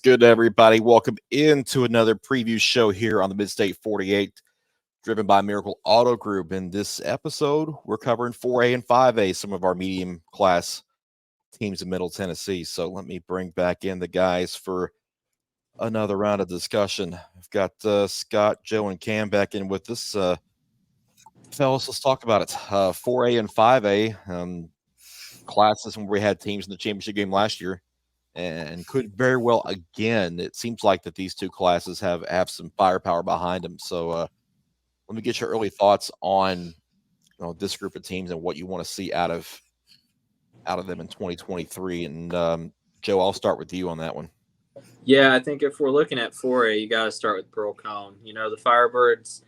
good, everybody? Welcome into another preview show here on the Midstate 48, driven by Miracle Auto Group. In this episode, we're covering 4A and 5A, some of our medium class teams in Middle Tennessee. So let me bring back in the guys for another round of discussion. I've got Scott, Joe, and Cam back in with us. Fellas, let's talk about it. 4A and 5A classes when we had teams in the championship game last year. And could very well again. It seems like that these two classes have some firepower behind them. So let me get your early thoughts on this group of teams and what you want to see out of them in 2023. And Joe, I'll start with you on that one. Yeah, I think if we're looking at 4A, you got to start with Pearl Cone. You know, the Firebirds,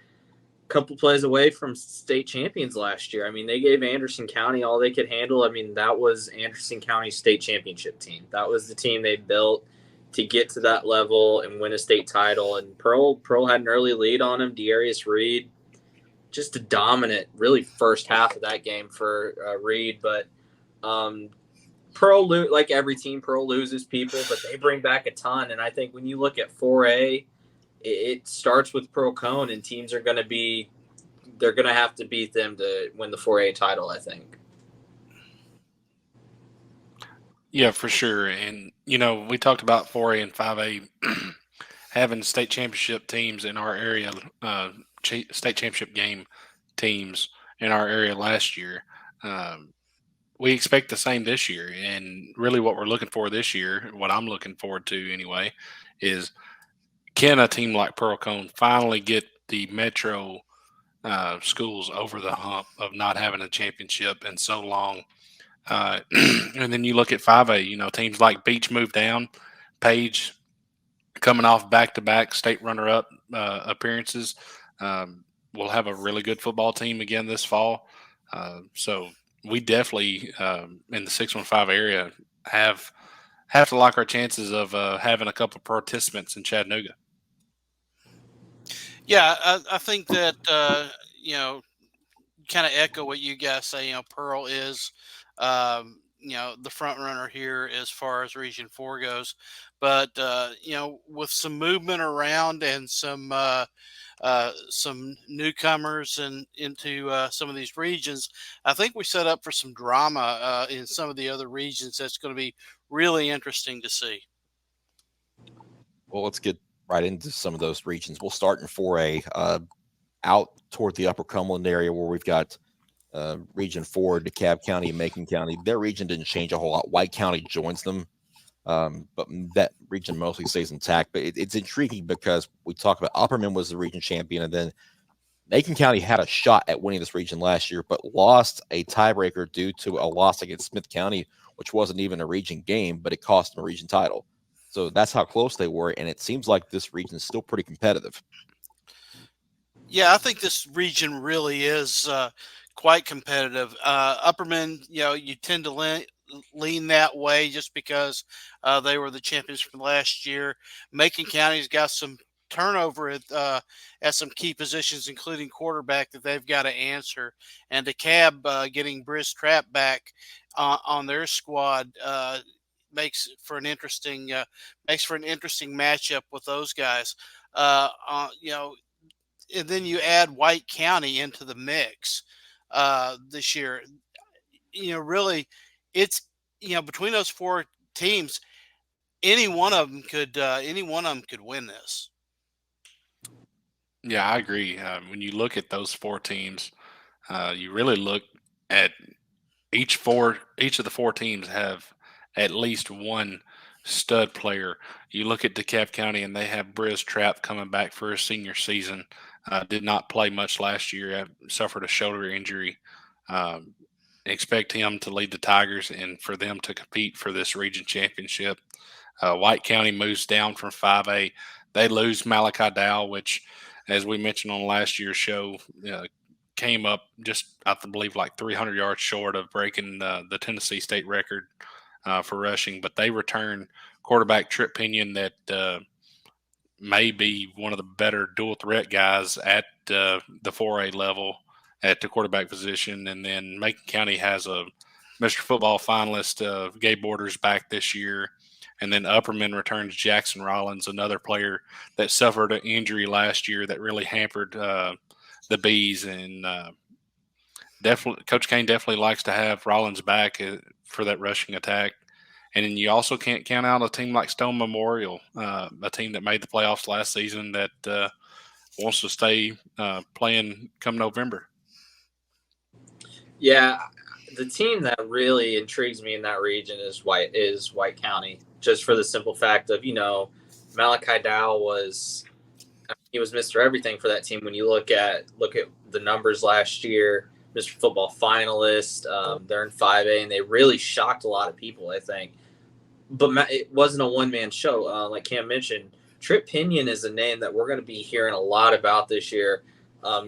couple plays away from state champions last year. I mean, they gave Anderson County all they could handle. I mean, that was Anderson County's state championship team. That was the team they built to get to that level and win a state title. And Pearl had an early lead on him. Darius Reed, just a dominant, really first half of that game for Reed. But Pearl, like every team, Pearl loses people, but they bring back a ton. And I think when you look at 4A, it starts with Pearl Cone, and teams are going to they're going to have to beat them to win the 4A title, I think. Yeah, for sure. And, we talked about 4A and 5A having state championship teams in our area, state championship game teams in our area last year. We expect the same this year. And really what we're looking for this year, what I'm looking forward to anyway, is can a team like Pearl Cone finally get the metro schools over the hump of not having a championship in so long? And then you look at 5A, teams like Beach moved down, Page coming off back-to-back state runner-up appearances. We'll have a really good football team again this fall. So we definitely, in the 615 area, have to like our chances of having a couple of participants in Chattanooga. Yeah, I think that, kind of echo what you guys say. Pearl is, the front runner here as far as Region 4 goes. But, with some movement around and some newcomers into some of these regions, I think we set up for some drama in some of the other regions. That's going to be really interesting to see. Well, let's get right into some of those regions. We'll start in 4A, out toward the Upper Cumberland area where we've got Region 4, DeKalb County and Macon County. Their region didn't change a whole lot. White County joins them, but that region mostly stays intact. But it's intriguing because we talk about Upperman was the region champion, and then Macon County had a shot at winning this region last year, but lost a tiebreaker due to a loss against Smith County, which wasn't even a region game, but it cost them a region title. So that's how close they were, and it seems like this region is still pretty competitive. Yeah, I think this region really is quite competitive. Upperman, you tend to lean that way just because they were the champions from last year. Macon County's got some turnover at some key positions, including quarterback, that they've got to answer. And DeKalb getting Briz Trapp back on their squad makes for an interesting matchup with those guys. And then you add White County into the mix this year. Really, it's between those four teams, any one of them could win this. Yeah, I agree. When you look at those four teams, you really look at each of the four teams have at least one stud player. You look at DeKalb County, and they have Briz Trapp coming back for his senior season. Did not play much last year. Suffered a shoulder injury. Expect him to lead the Tigers and for them to compete for this region championship. White County moves down from 5A. They lose Malachi Dow, which, as we mentioned on last year's show, came up just, I believe, like 300 yards short of breaking the Tennessee state record for rushing. But they return quarterback Trip Pinion that may be one of the better dual threat guys at the 4A level at the quarterback position. And then Macon County has a Mr. Football finalist, Gabe Borders, back this year. And then Upperman returns Jackson Rollins, another player that suffered an injury last year that really hampered the Bees. And definitely, Coach Kane definitely likes to have Rollins back for that rushing attack. And then you also can't count out a team like Stone Memorial, a team that made the playoffs last season that wants to stay playing come November. Yeah, the team that really intrigues me in that region is White County, just for the simple fact of Malachi Dow was Mr. Everything for that team. When you look at the numbers last year, Mr. Football finalist, they're in 5A, and they really shocked a lot of people, I think. But it wasn't a one-man show. Like Cam mentioned, Trip Pinion is a name that we're going to be hearing a lot about this year.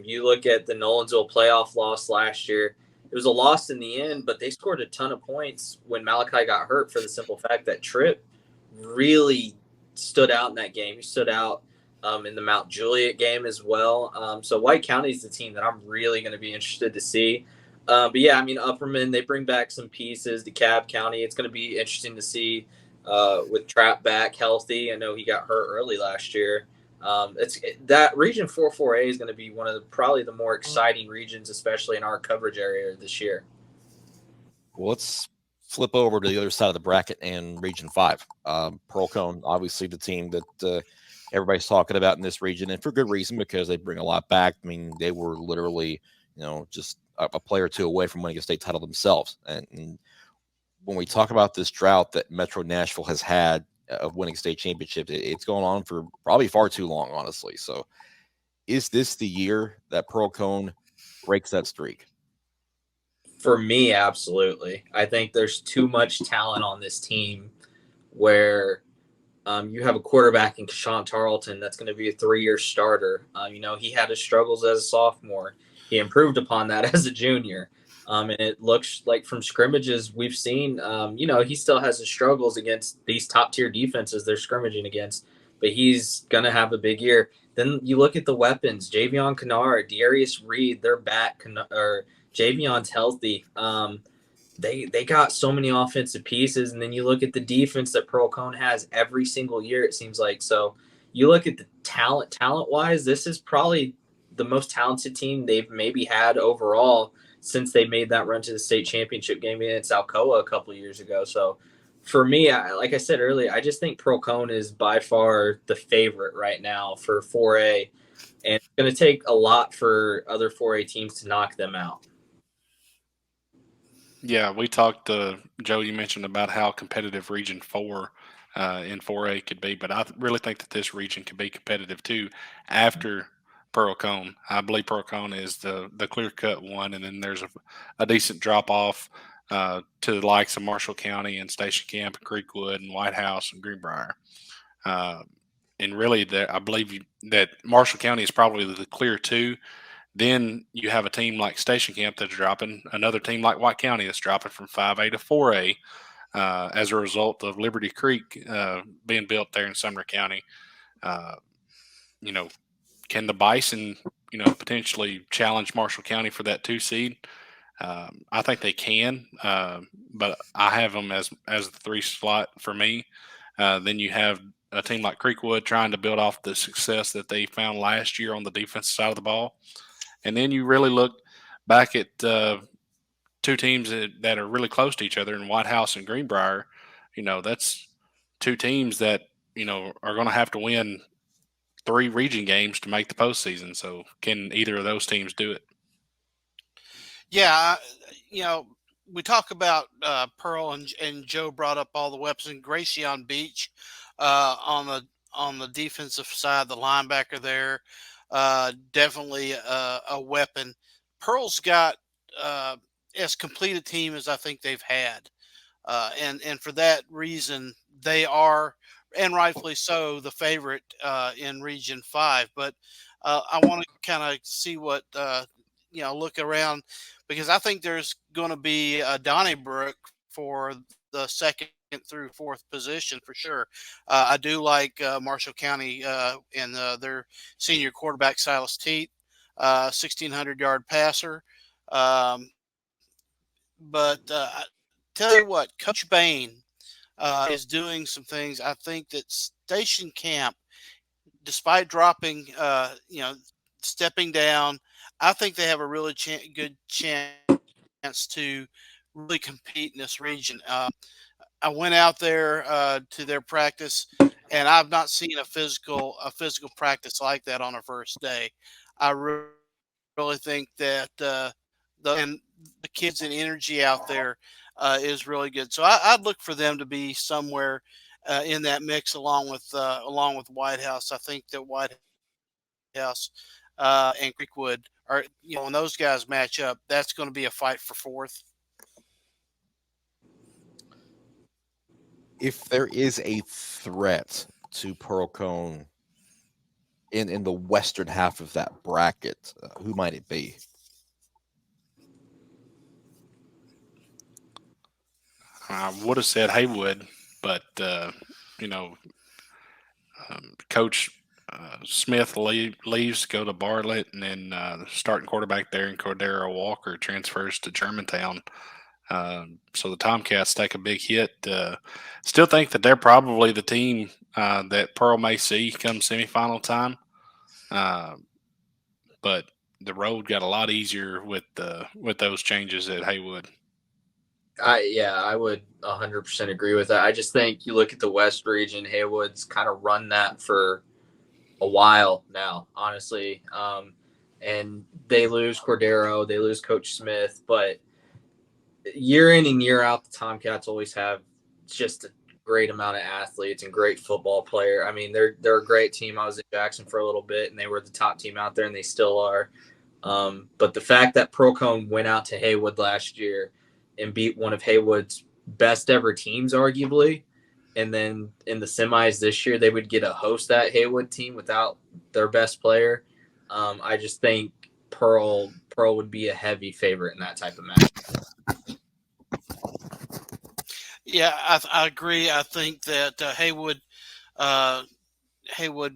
You look at the Nolensville playoff loss last year. It was a loss in the end, but they scored a ton of points when Malachi got hurt for the simple fact that Trip really stood out in that game. He stood out in the Mount Juliet game as well. So White County is the team that I'm really going to be interested to see. But yeah, I mean, Upperman, they bring back some pieces. DeKalb County, it's going to be interesting to see with Trap back healthy. I know he got hurt early last year. That region 4A is going to be one of probably the more exciting regions, especially in our coverage area this year. Well, let's flip over to the other side of the bracket and Region 5. Pearl Cone, obviously the team that everybody's talking about in this region, and for good reason, because they bring a lot back. I mean, they were literally, just a player or two away from winning a state title themselves. And when we talk about this drought that Metro Nashville has had of winning state championships, it's going on for probably far too long, honestly. So is this the year that Pearl Cone breaks that streak? For me, absolutely. I think there's too much talent on this team where you have a quarterback in Kashawn Tarleton that's going to be a 3-year starter. He had his struggles as a sophomore. He improved upon that as a junior. And it looks like from scrimmages we've seen, he still has his struggles against these top-tier defenses they're scrimmaging against, but he's going to have a big year. Then you look at the weapons, Javion Kennard, Darius Reed, they're back, or Javion's healthy. They got so many offensive pieces, and then you look at the defense that Pearl Cone has every single year, it seems like. So you look at the talent-wise, this is probably the most talented team they've maybe had overall since they made that run to the state championship game against Alcoa a couple of years ago. So for me, like I said earlier, I just think Pearl Cone is by far the favorite right now for 4A, and it's going to take a lot for other 4A teams to knock them out. Yeah, we talked, Joe, you mentioned about how competitive Region 4 in 4A could be, but I really think that this region could be competitive too after Pearl Cone. I believe Pearl Cone is the clear-cut one, and then there's a decent drop-off to the likes of Marshall County and Station Camp and Creekwood and White House and Greenbrier. And really, I believe that Marshall County is probably the clear two. Then you have a team like Station Camp that's dropping, another team like White County that's dropping from 5A to 4A as a result of Liberty Creek being built there in Sumner County. Can the Bison, potentially challenge Marshall County for that 2 seed? I think they can, but I have them as the 3 slot for me. Then you have a team like Creekwood trying to build off the success that they found last year on the defensive side of the ball. And then you really look back at 2 teams that are really close to each other in White House and Greenbrier. That's 2 teams that, are going to have to win 3 region games to make the postseason. So can either of those teams do it? Yeah, we talk about Pearl, and Joe brought up all the weapons. Gracion Beach on the defensive side, the linebacker there, definitely a weapon. Pearl's got as complete a team as I think they've had, and for that reason, they are, and rightfully so, the favorite in Region 5. But I want to kind of see what look around, because I think there's going to be a Donnybrook for the 2nd through 4th position for sure. I do like Marshall County and their senior quarterback Silas Teat, 1,600-yard passer. But I tell you what, Coach Bain is doing some things. I think that Station Camp, despite dropping, stepping down, I think they have a really good chance to really compete in this region. I went out there to their practice, and I've not seen a physical practice like that on a first day. I really think that the kids and energy out there is really good. So I'd look for them to be somewhere in that mix along with White House. I think that White House and Creekwood are, when those guys match up, that's going to be a fight for fourth. If there is a threat to Pearl-Cohn in the western half of that bracket, who might it be? I would have said Haywood, but Coach Smith leaves to go to Bartlett, and then the starting quarterback there in Cordero Walker transfers to Germantown. So the Tomcats take a big hit. Still think that they're probably the team that Pearl may see come semifinal time. But the road got a lot easier with those changes at Haywood. I would 100% agree with that. I just think you look at the West region, Haywood's kind of run that for a while now, honestly. And they lose Cordero, they lose Coach Smith, but year in and year out, the Tomcats always have just a great amount of athletes and great football player. I mean, they're a great team. I was at Jackson for a little bit, and they were the top team out there, and they still are. But the fact that Pearl-Cohn went out to Haywood last year and beat one of Haywood's best ever teams, arguably, and then in the semis this year, they would get a host that Haywood team without their best player. I just think Pearl would be a heavy favorite in that type of match. Yeah, I agree. I think that Haywood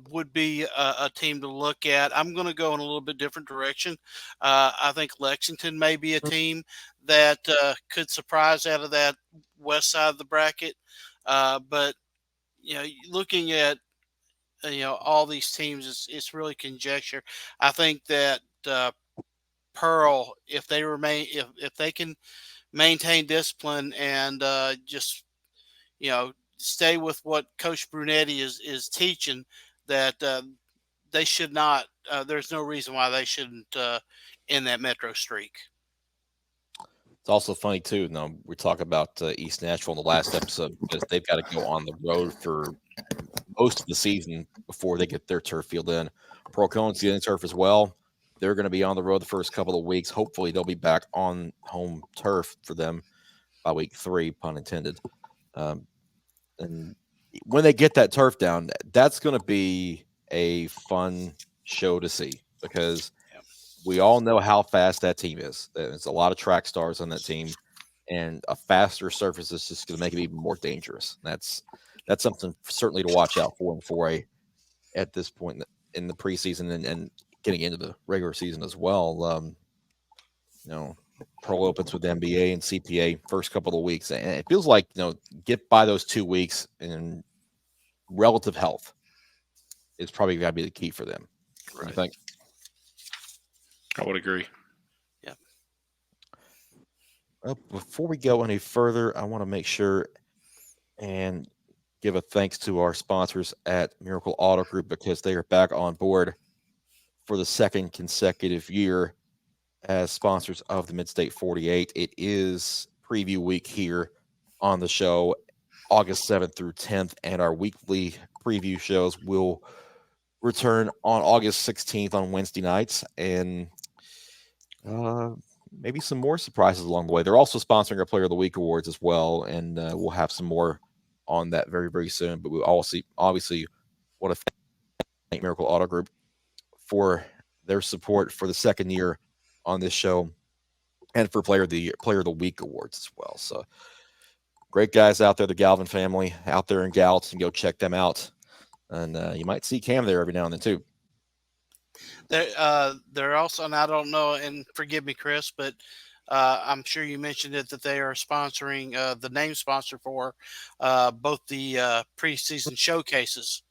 would be a team to look at. I'm going to go in a little bit different direction. I think Lexington may be a team that could surprise out of that west side of the bracket. But looking at all these teams, it's really conjecture. I think that Pearl, if they can maintain discipline and just stay with what Coach Brunetti is teaching, that they should not. There's no reason why they shouldn't end that Metro streak. It's also funny too. Now we talk about East Nashville in the last episode because they've got to go on the road for most of the season before they get their turf field in. Pearl-Cohn's getting turf as well. They're going to be on the road the first couple of weeks. Hopefully, they'll be back on home turf for them by week 3, pun intended. And when they get that turf down, that's going to be a fun show to see because we all know how fast that team is. There's a lot of track stars on that team, and a faster surface is just going to make it even more dangerous. That's something certainly to watch out for in 4A at this point in the preseason and getting into the regular season as well. Pearl opens with NBA and CPA first couple of weeks, and it feels like get by those 2 weeks and relative health is probably got to be the key for them. Right. I think. I would agree. Yeah. Well, before we go any further, I want to make sure and give a thanks to our sponsors at Miracle Auto Group because they are back on board for the second consecutive year as sponsors of the Midstate 48. It is preview week here on the show, August 7th through 10th, and our weekly preview shows will return on August 16th on Wednesday nights, and maybe some more surprises along the way. They're also sponsoring our Player of the Week awards as well, and we'll have some more on that very, very soon. But we obviously want to thank Miracle Auto Group for their support for the second year on this show and for Player of the Week awards as well. So great guys out there, the Galvin family out there in Gallatin. Go check them out. And you might see Cam there every now and then too. They're also, and I don't know, and forgive me, Chris, but I'm sure you mentioned it that they are sponsoring the name sponsor for both the preseason showcases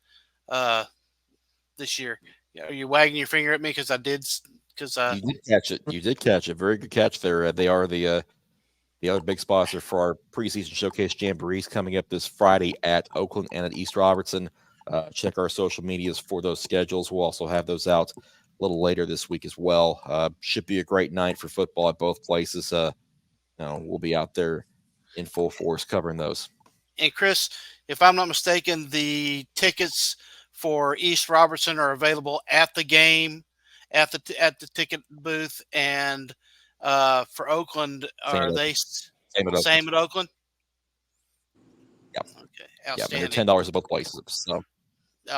this year. Are you wagging your finger at me because I did? Because You did catch it. You did catch it. Very good catch there. They are the other big sponsor for our preseason showcase jamborees coming up this Friday at Oakland and at East Robertson. Check our social medias for those schedules. We'll also have those out a little later this week as well. Should be a great night for football at both places. We'll be out there in full force covering those. And Chris, if I'm not mistaken, the tickets for East Robertson are available at the game, at the ticket booth, and for Oakland, are they same at Oakland? Yep. Okay, yeah, outstanding. and they're $10 at both places. So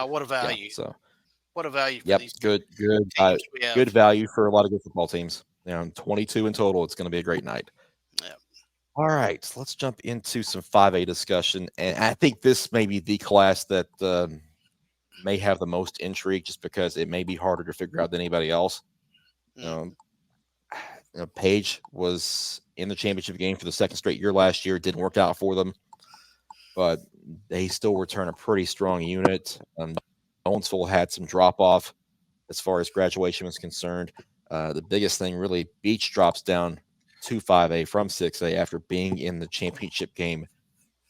what a value! Yeah, so what a value! For yep, these good value for a lot of good football teams. 22 in total. It's going to be a great night. Yeah. All right, so let's jump into some 5A discussion, and I think this may be the class that may have the most intrigue, just because it may be harder to figure out than anybody else. Page was in the championship game for the second straight year last year. It didn't work out for them, but they still return a pretty strong unit. Owensville had some drop off as far as graduation was concerned. The biggest thing, really, Beach drops down to 5A from 6A after being in the championship game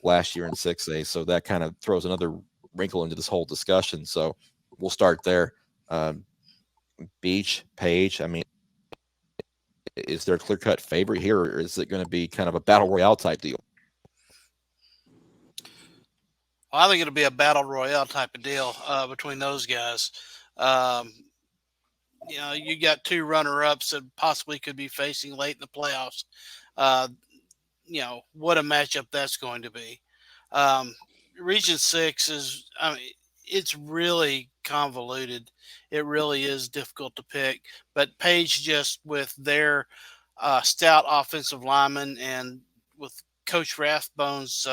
last year in 6A. So that kind of throws another wrinkle into this whole discussion. So we'll start there. Beach, Page, I mean, is there a clear-cut favorite here, or is it going to be kind of a battle royale type deal? Well, I think it'll be a battle royale type of deal between those guys. You got two runner-ups that possibly could be facing late in the playoffs. What a matchup that's going to be. Region 6 is, it's really convoluted. It really is difficult to pick. But Page, just with their stout offensive linemen and with Coach Rathbone's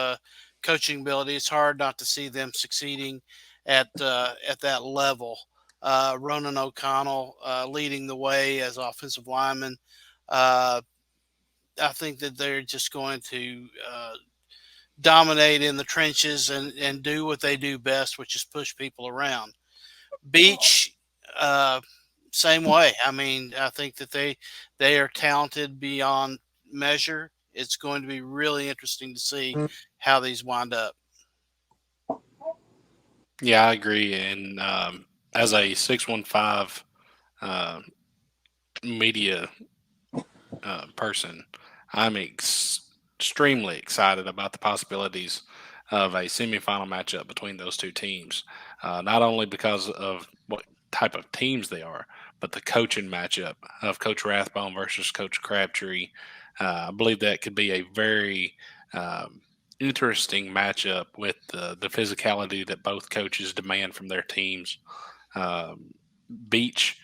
coaching ability, it's hard not to see them succeeding at that level. Ronan O'Connell leading the way as offensive lineman. I think that they're just going to dominate in the trenches and do what they do best, which is push people around. Beach, same way. I mean, I think that they are talented beyond measure. It's going to be really interesting to see how these wind up. Yeah, I agree. And as a 615 media person, I'm extremely excited about the possibilities of a semifinal matchup between those two teams. Not only because of what type of teams they are, but the coaching matchup of Coach Rathbone versus Coach Crabtree. I believe that could be a very interesting matchup with the physicality that both coaches demand from their teams. Beach,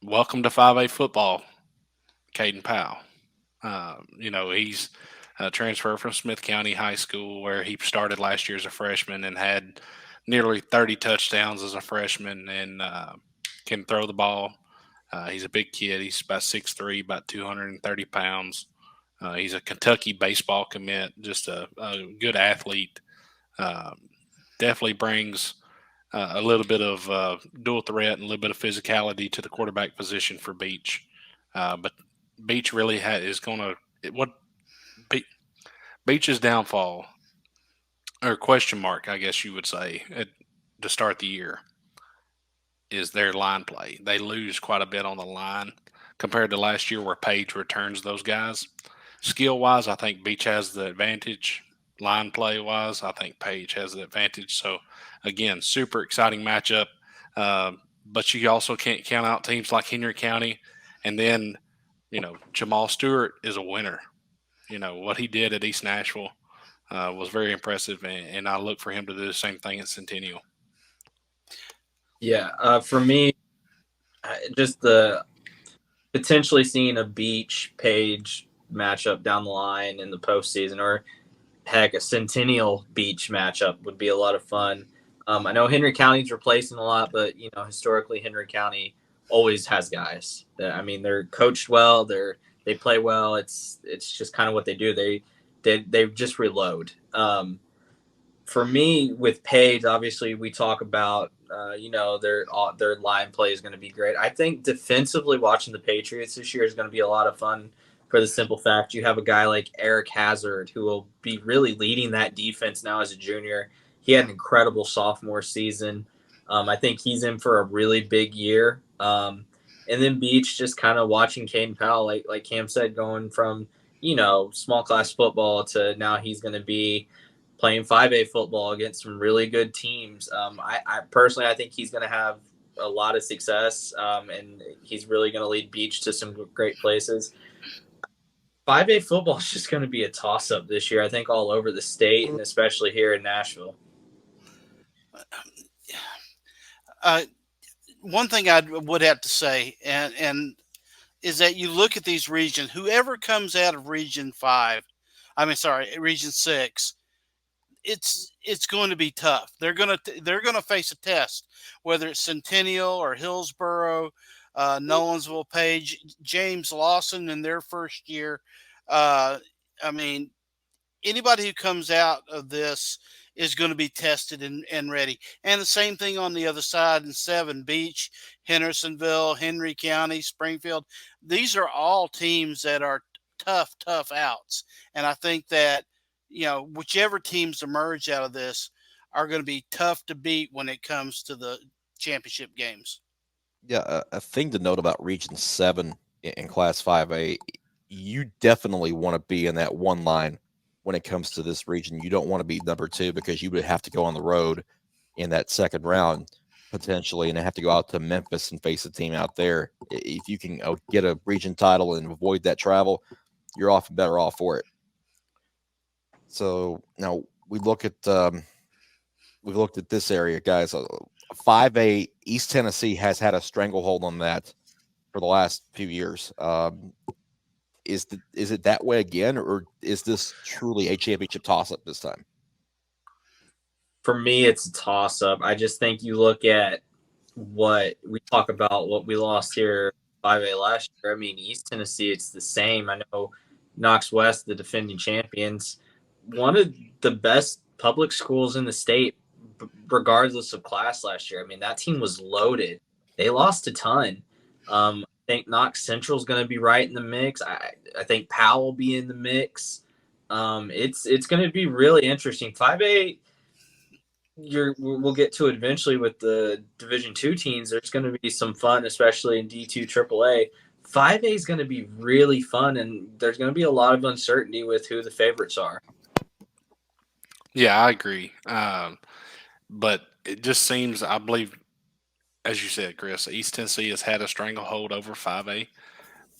welcome to 5A football, Caden Powell. He's a transfer from Smith County High School, where he started last year as a freshman and had nearly 30 touchdowns as a freshman, and can throw the ball. He's a big kid. He's about 6'3", about 230 pounds. He's a Kentucky baseball commit, just a good athlete. Definitely brings a little bit of dual threat and a little bit of physicality to the quarterback position for Beach. But Beach really is going to Beach's downfall, or question mark, I guess you would say, to start the year, is their line play. They lose quite a bit on the line compared to last year, where Page returns those guys. Skill-wise, I think Beach has the advantage. Line play-wise, I think Page has the advantage. So, again, super exciting matchup. But you also can't count out teams like Henry County. And then, Jamal Stewart is a winner. What he did at East Nashville was very impressive, and I look for him to do the same thing at Centennial. Yeah, for me, just the potentially seeing a Beach Page matchup down the line in the postseason, or heck, a Centennial Beach matchup would be a lot of fun. I know Henry County's replacing a lot, but historically Henry County always has guys. I mean, they're coached well. They play well. It's just kind of what they do. They just reload. For me, with Page, obviously we talk about their line play is going to be great. I think defensively, watching the Patriots this year is going to be a lot of fun. For the simple fact, you have a guy like Eric Hazard who will be really leading that defense now as a junior. He had an incredible sophomore season. I think he's in for a really big year. And then Beach, just kind of watching Caden Powell, like Cam said, going from small class football to now he's going to be playing 5A football against some really good teams. I personally, I think he's going to have a lot of success, and he's really going to lead Beach to some great places. 5A football is just going to be a toss-up this year, I think, all over the state and especially here in Nashville. One thing I would have to say, and is that you look at these regions, whoever comes out of Region 6, it's going to be tough. They're going to face a test, whether it's Centennial or Hillsboro, Nolensville, Page, James Lawson in their first year. Anybody who comes out of this is going to be tested and ready. And the same thing on the other side in 7, Beach, Hendersonville, Henry County, Springfield. These are all teams that are tough outs. And I think that, whichever teams emerge out of this are going to be tough to beat when it comes to the championship games. Yeah, a thing to note about Region 7 in Class 5A, you definitely want to be in that one line when it comes to this region. You don't want to be number 2 because you would have to go on the road in that second round potentially and have to go out to Memphis and face a team out there. If you can get a region title and avoid that travel, you're often better off for it. So now we've looked at this area, guys. 5A East Tennessee has had a stranglehold on that for the last few years. Is it that way again, or is this truly a championship toss-up this time? For me, it's a toss-up. I just think you look at what we talk about, what we lost here 5A last year. I mean, East Tennessee, it's the same. I know Knox West, the defending champions, one of the best public schools in the state, regardless of class last year. I mean, that team was loaded. They lost a ton. I think Knox Central is going to be right in the mix. I think Powell will be in the mix. It's going to be really interesting. 5A, we'll get to it eventually with the Division II teams. There's going to be some fun, especially in D2 AAA. 5A is going to be really fun, and there's going to be a lot of uncertainty with who the favorites are. Yeah, I agree. But it just seems, I believe, as you said, Chris, East Tennessee has had a stranglehold over 5A,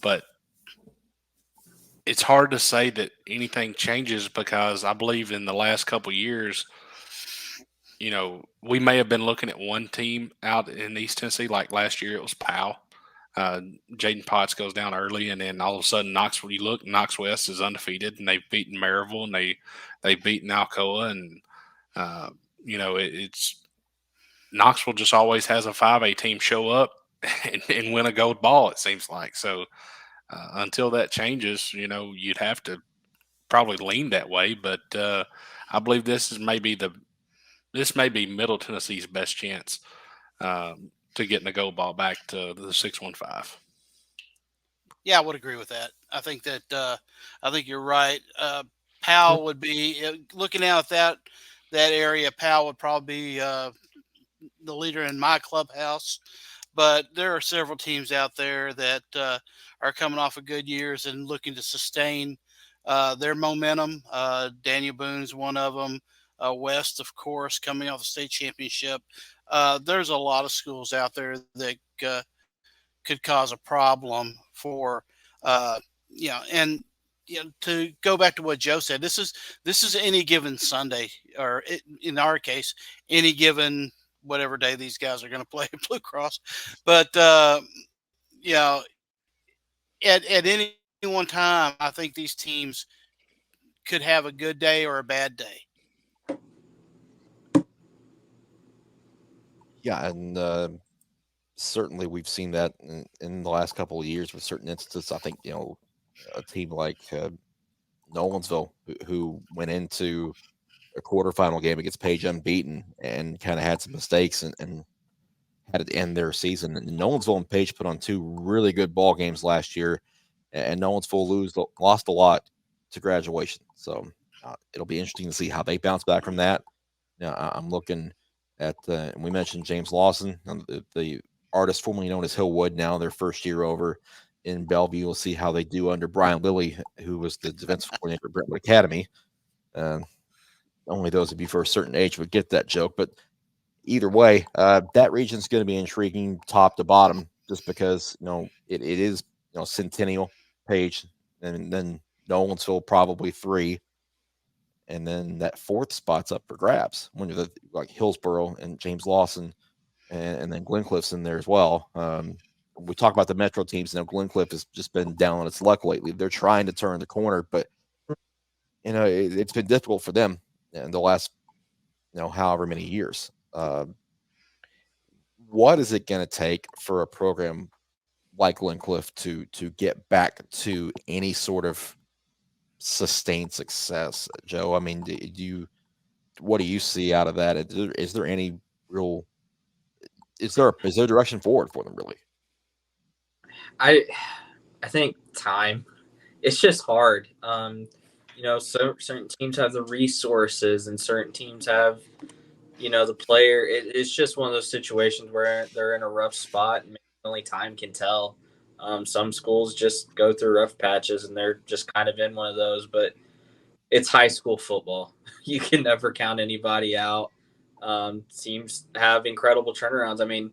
but it's hard to say that anything changes because I believe in the last couple of years, we may have been looking at one team out in East Tennessee. Like last year, it was Powell. Jaden Potts goes down early, and then all of a sudden, Knox West is undefeated, and they've beaten Maryville, and they've beaten Alcoa, and it's Knoxville just always has a 5A team show up and win a gold ball. It seems like so. Until that changes, you'd have to probably lean that way. But I believe this may be Middle Tennessee's best chance to getting the gold ball back to the 615. Yeah, I would agree with that. I think you're right. Powell would be looking out at that area. Powell would probably be the leader in my clubhouse, but there are several teams out there that are coming off of good years and looking to sustain their momentum. Daniel Boone's one of them. West, of course, coming off the state championship. There's a lot of schools out there that could cause a problem for, to go back to what Joe said, this is any given Sunday, or in our case, any given whatever day these guys are going to play Blue Cross. But, at any one time, I think these teams could have a good day or a bad day. Yeah, and certainly we've seen that in the last couple of years with certain instances. I think a team like Nolensville, who went into a quarterfinal game against Page unbeaten and kind of had some mistakes and had to end their season. And Nolensville and Page put on two really good ball games last year, and Nolensville lost a lot to graduation. So it'll be interesting to see how they bounce back from that. Now I'm looking at, and we mentioned James Lawson, the artist formerly known as Hillwood, now their first year over in Bellevue. We'll see how they do under Brian Lilly, who was the defensive coordinator at Brentwood Academy. Only those of you for a certain age would get that joke, but either way, that region's going to be intriguing top to bottom, just because it is Centennial, Page, and then Nolensville probably three, and then that fourth spot's up for grabs when you're like Hillsboro and James Lawson, and then Glencliffe's in there as well. We talk about the Metro teams. Glencliff has just been down on its luck lately. They're trying to turn the corner, but it's been difficult for them in the last however many years. What is it going to take for a program like Glencliff to get back to any sort of sustained success, Joe? I mean, what do you see out of that? Is there any real is there direction forward for them really? I think time. It's just hard. So certain teams have the resources, and certain teams have the player. It's just one of those situations where they're in a rough spot, and only time can tell. Some schools just go through rough patches, and they're just kind of in one of those. But it's high school football. You can never count anybody out. Teams have incredible turnarounds. I mean,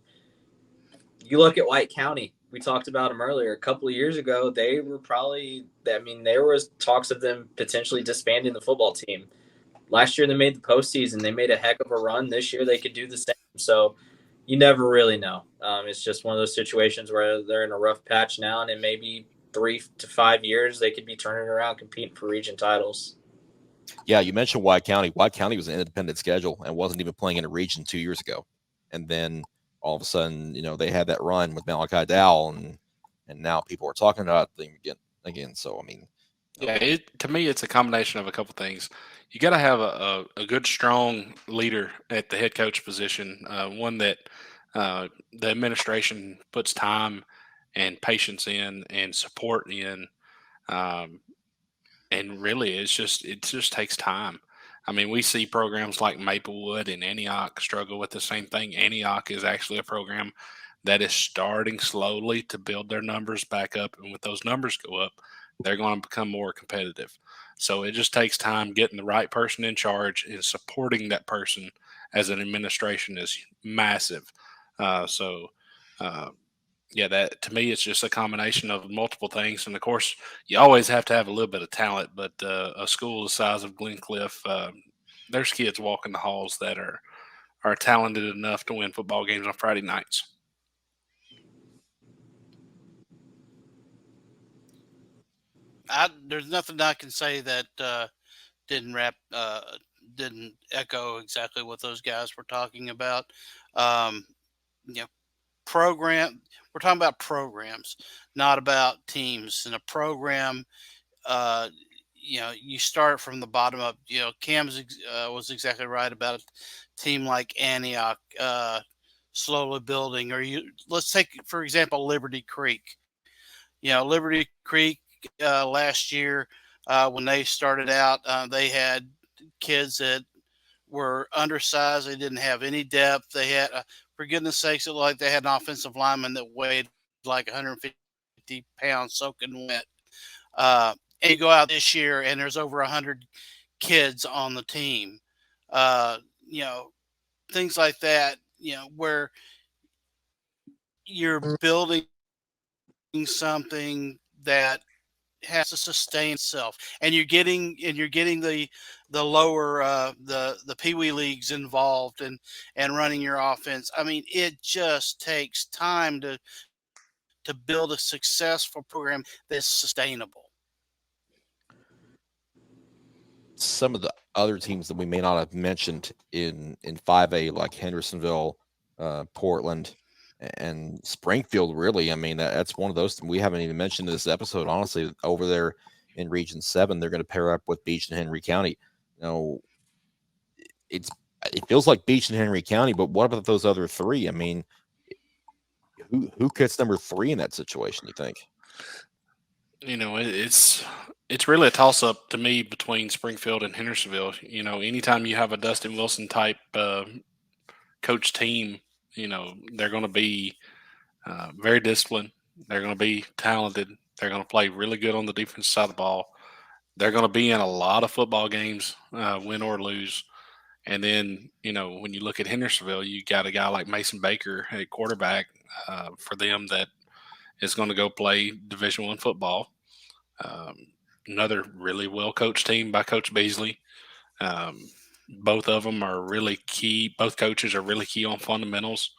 you look at White County. We talked about them earlier. A couple of years ago, there was talks of them potentially disbanding the football team. Last year, they made the postseason. They made a heck of a run. This year, they could do the same. So you never really know. It's just one of those situations where they're in a rough patch now, and in maybe 3 to 5 years, they could be turning around, competing for region titles. Yeah, you mentioned White County. White County was an independent schedule and wasn't even playing in a region 2 years ago. And then all of a sudden, they had that run with Malachi Dowell, and now people are talking about them again. So, I mean, yeah, to me, it's a combination of a couple things. You got to have a good, strong leader at the head coach position, one that the administration puts time and patience in and support in. And really, it just takes time. I mean, we see programs like Maplewood and Antioch struggle with the same thing. Antioch is actually a program that is starting slowly to build their numbers back up. And with those numbers go up, they're going to become more competitive. So it just takes time getting the right person in charge, and supporting that person as an administration is massive. Yeah, that to me, it's just a combination of multiple things. And of course, you always have to have a little bit of talent, but a school the size of Glencliff, there's kids walking the halls that are talented enough to win football games on Friday nights. There's nothing I can say that didn't echo exactly what those guys were talking about. You know, we're talking about programs, not about teams. In a program, you start from the bottom up. Cam was exactly right about a team like Antioch slowly building. Let's take, for example, Liberty Creek. Liberty Creek last year, when they started out, they had kids that were undersized. They didn't have any depth. They had, for goodness sakes, it looked like they had an offensive lineman that weighed like 150 pounds soaking wet. And you go out this year, and there's over 100 kids on the team. Things like that, where you're building something that has to sustain itself, and you're getting the lower the Pee Wee leagues involved and running your offense. I mean, it just takes time to build a successful program that's sustainable. Some of the other teams that we may not have mentioned in 5A, like Hendersonville, Portland, And Springfield, really, I mean, that's one of those we haven't even mentioned in this episode. Honestly, over there in Region 7, they're going to pair up with Beach and Henry County. It feels like Beach and Henry County, but what about those other three? I mean, who gets number 3 in that situation, you think? It's really a toss up to me between Springfield and Hendersonville. Anytime you have a Dustin Wilson type coach team, they're going to be very disciplined. They're going to be talented. They're going to play really good on the defense side of the ball. They're going to be in a lot of football games, win or lose. And then, when you look at Hendersonville, you got a guy like Mason Baker at quarterback for them that is going to go play Division I football. Another really well coached team by Coach Beasley. Both of them are really key. Both coaches are really key on fundamentals.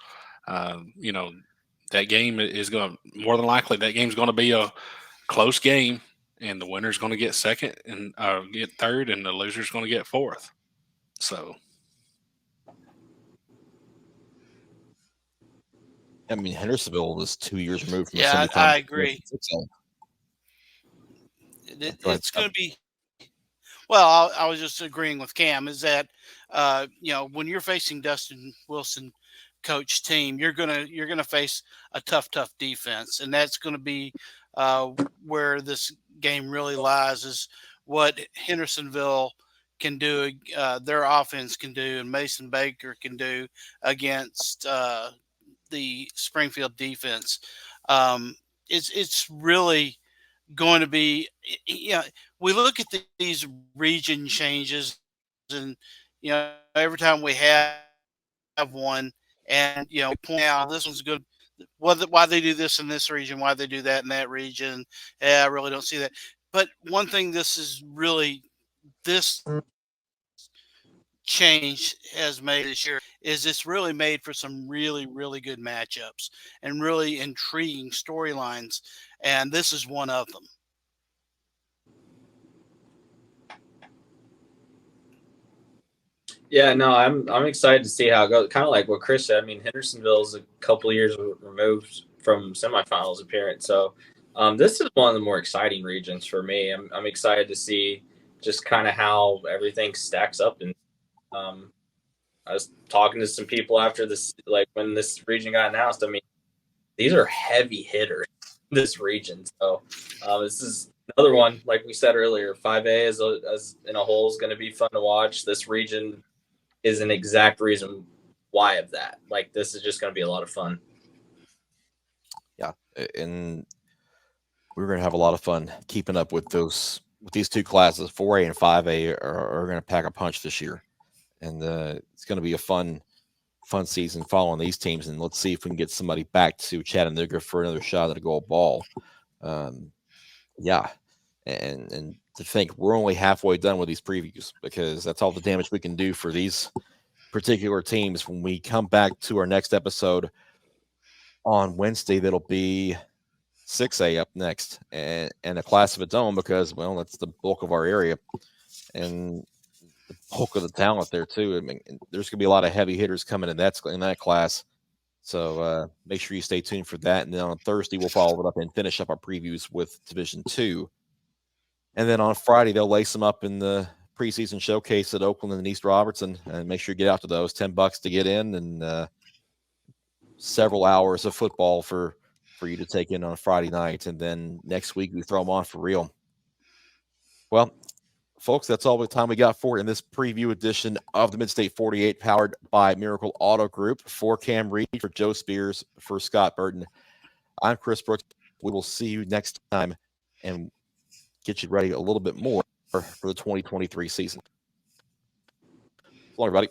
That game is going to, more than likely, that game's going to be a close game, and the winner's going to get second and get third, and the loser's going to get fourth. So, I mean, Hendersonville is 2 years removed from Yeah, I agree. It's going to be. Well, I was just agreeing with Cam. Is that when you're facing Dustin Wilson coach team, you're gonna face a tough defense, and that's going to be where this game really lies. Is what Hendersonville can do, their offense can do, and Mason Baker can do against the Springfield defense. It's really going to be, we look at these region changes, and every time we have one, and point out this one's good, why they do this in this region, why they do that in that region. I really don't see that. But one thing this change has made this year is it's really made for some really, really good matchups and really intriguing storylines, and this is one of them. Yeah, no, I'm excited to see how it goes. Kind of like what Chris said. I mean, Hendersonville is a couple of years removed from semifinals appearance, so this is one of the more exciting regions for me. I'm excited to see just kind of how everything stacks up. And I was talking to some people after this, like when this region got announced. I mean, these are heavy hitters, this region. So this is another one, like we said earlier, 5A as in a whole is going to be fun to watch. This region is an exact reason why of that. Like, this is just going to be a lot of fun. Yeah, and we're going to have a lot of fun keeping up with these two classes. 4A and 5A are going to pack a punch this year, and it's going to be a fun season following these teams. And let's see if we can get somebody back to Chattanooga for another shot at a gold ball. Yeah, and to think we're only halfway done with these previews, because that's all the damage we can do for these particular teams. When we come back to our next episode on Wednesday, that'll be 6A up next, and a class of its own, because, well, that's the bulk of our area and the bulk of the talent there too. I mean, there's going to be a lot of heavy hitters coming in that class. So make sure you stay tuned for that. And then on Thursday, we'll follow it up and finish up our previews with Division II. And then on Friday, they'll lace them up in the preseason showcase at Oakland and East Robertson. And make sure you get out to those. $10 to get in, and several hours of football for you to take in on a Friday night. And then next week, we throw them on for real. Well, folks, that's all the time we got for in this preview edition of the Midstate 48, powered by Miracle Auto Group. For Cam Reed, for Joe Spears, for Scott Burton, I'm Chris Brooks. We will see you next time and get you ready a little bit more for the 2023 season. So long, everybody.